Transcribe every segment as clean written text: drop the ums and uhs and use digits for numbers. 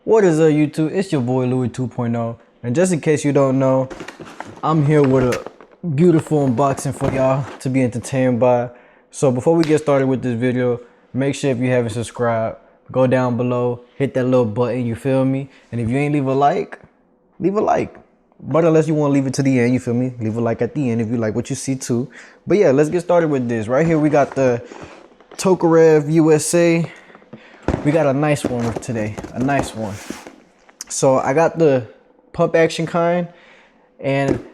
What is up, YouTube? It's your boy Louis 2.0, and just in case you don't know, I'm here with a beautiful unboxing for y'all to be entertained by. So before we get started with this video, make sure if you haven't subscribed, go down below, hit that little button, you feel me? And if you ain't leave a like, leave a like. But unless you want to leave it to the end, you feel me? Leave a like at the end if you like what you see too. But yeah, let's get started with this. Right here we got the Tokarev USA. We got a nice one today, a nice one. So I got the pump action kind, and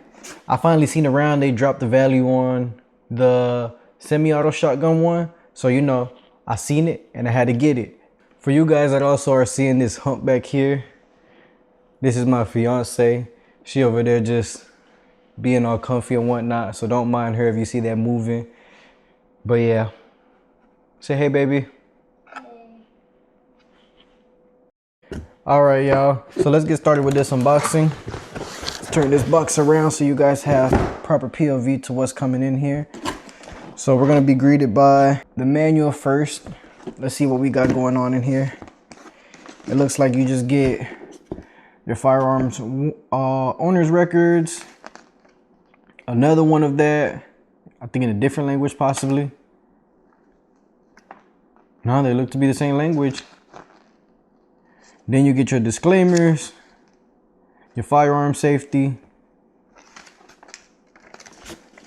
I finally seen around they dropped the value on the semi-auto shotgun one. So you know, I seen it and I had to get it. For you guys that also are seeing this hump back here, this is my fiance. She over there just being all comfy and whatnot, so don't mind her if you see that moving. But yeah, say hey baby. All right, y'all, so let's get started with this unboxing. Let's turn this box around so you guys have proper POV to what's coming in here. So we're gonna be greeted by the manual first. Let's see what we got going on in here. It looks like you just get your firearms owner's records, another one of that, I think in a different language possibly. No, they look to be the same language. Then you get your disclaimers, your firearm safety,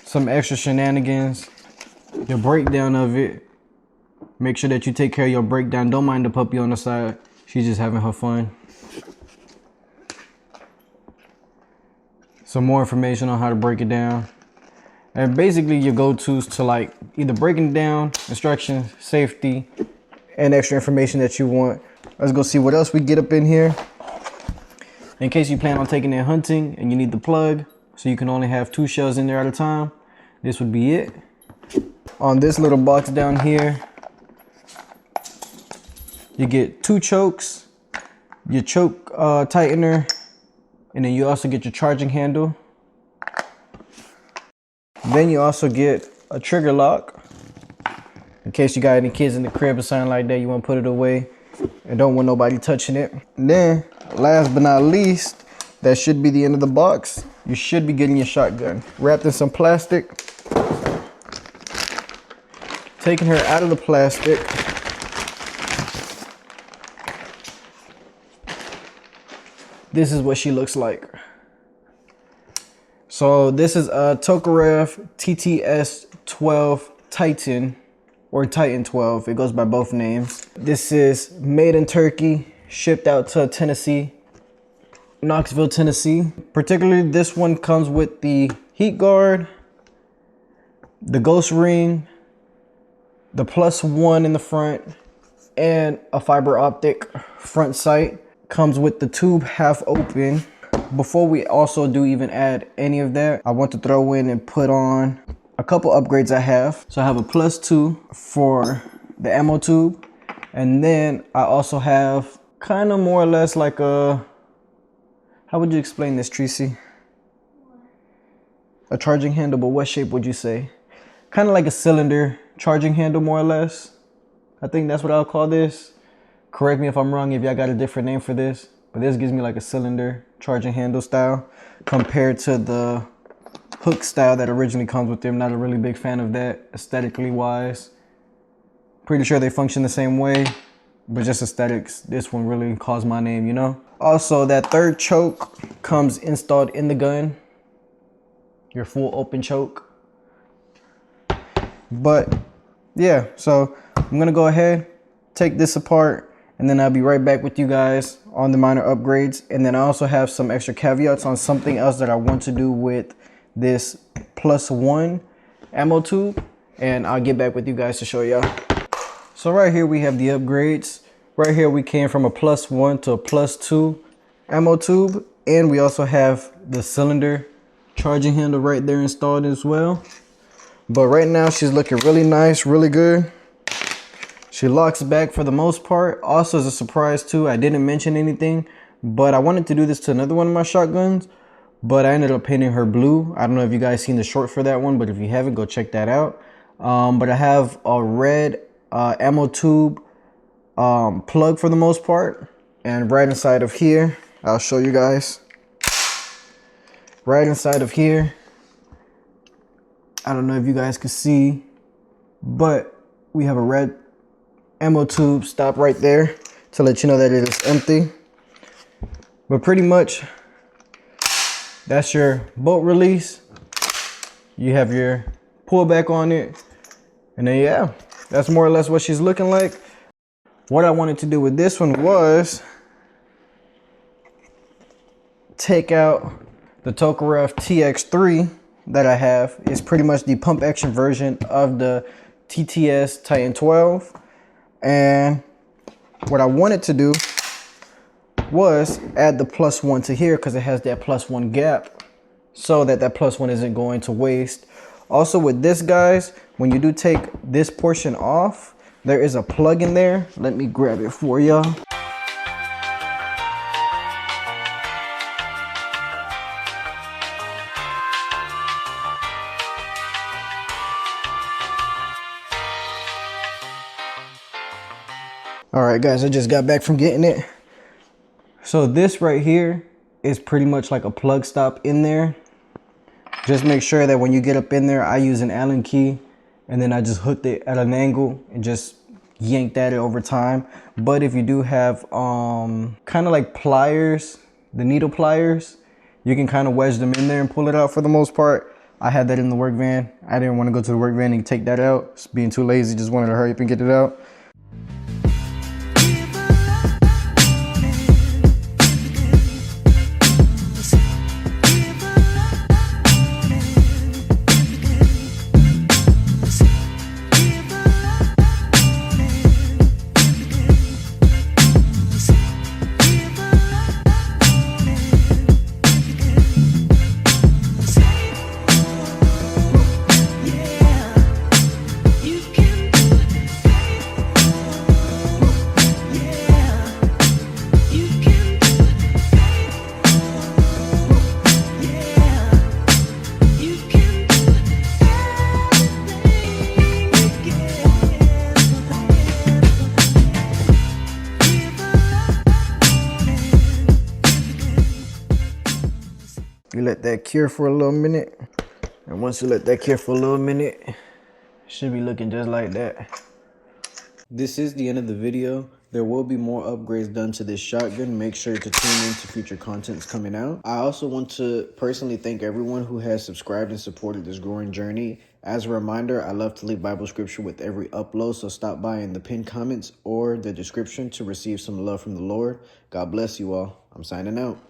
some extra shenanigans, your breakdown of it. Make sure that you take care of your breakdown. Don't mind the puppy on the side. She's just having her fun. Some more information on how to break it down. And basically your go-tos to like either breaking it down, instructions, safety, and extra information that you want. Let's go see what else we get up in here. In case you plan on taking it hunting and you need the plug, so you can only have 2 shells in there at a time, this would be it. On this little box down here, you get 2 chokes, your choke tightener, and then you also get your charging handle. Then you also get a trigger lock. In case you got any kids in the crib or something like that, you want to put it away and don't want nobody touching it. And then, last but not least, that should be the end of the box. You should be getting your shotgun wrapped in some plastic. Taking her out of the plastic. This is what she looks like. So this is a Tokarev TTF 12 Titan, or Titan 12. It goes by both names. This is made in Turkey, shipped out to Tennessee, Knoxville, Tennessee. Particularly this one comes with the heat guard, the ghost ring, the +1 in the front, and a fiber optic front sight. Comes with the tube half open. Before we also do even add any of that, I want to throw in and put on a couple upgrades I have. So I have a +2 for the ammo tube. And then I also have kind of more or less like a, how would you explain this, Tracy? A charging handle, but what shape would you say? Kind of like a cylinder charging handle, more or less. I think that's what I'll call this. Correct me if I'm wrong if y'all got a different name for this, but this gives me like a cylinder charging handle style compared to the hook style that originally comes with them. Not a really big fan of that aesthetically wise. Pretty sure they function the same way, but just aesthetics, this one really calls my name, you know? Also, that third choke comes installed in the gun, your full open choke. But yeah, so I'm gonna go ahead, take this apart, and then I'll be right back with you guys on the minor upgrades. And then I also have some extra caveats on something else that I want to do with this +1 ammo tube. And I'll get back with you guys to show y'all. So right here we have the upgrades. Right here we came from a +1 to a +2 ammo tube. And we also have the cylinder charging handle right there installed as well. But right now she's looking really nice, really good. She locks back for the most part. Also, as a surprise too, I didn't mention anything, but I wanted to do this to another one of my shotguns, but I ended up painting her blue. I don't know if you guys seen the short for that one, but if you haven't, go check that out. But I have a red ammo tube plug for the most part, And right inside of here, I'll show you guys. Right inside of here, I don't know if you guys can see, but we have a red ammo tube stop right there to let you know that it is empty. But pretty much, that's your bolt release. You have your pullback on it. And then yeah, that's more or less what she's looking like. What I wanted to do with this one was take out the Tokarev TX3 that I have. It's pretty much the pump action version of the TTS Titan 12. And what I wanted to do was add the +1 to here because it has that +1 gap so that that +1 isn't going to waste. Also with this, guys, when you do take this portion off, there is a plug in there. Let me grab it for y'all. All right, guys, I just got back from getting it. So this right here is pretty much like a plug stop in there. Just make sure that when you get up in there, I use an Allen key and then I just hooked it at an angle and just yanked at it over time. But if you do have kind of like pliers, the needle pliers, you can kind of wedge them in there and pull it out for the most part. I had that in the work van. I didn't want to go to the work van and take that out. Just being too lazy, just wanted to hurry up and get it out. You let that cure for a little minute. And once you let that cure for a little minute, it should be looking just like that. This is the end of the video. There will be more upgrades done to this shotgun. Make sure to tune in to future contents coming out. I also want to personally thank everyone who has subscribed and supported this growing journey. As a reminder, I love to leave Bible scripture with every upload, so stop by in the pinned comments or the description to receive some love from the Lord. God bless you all. I'm signing out.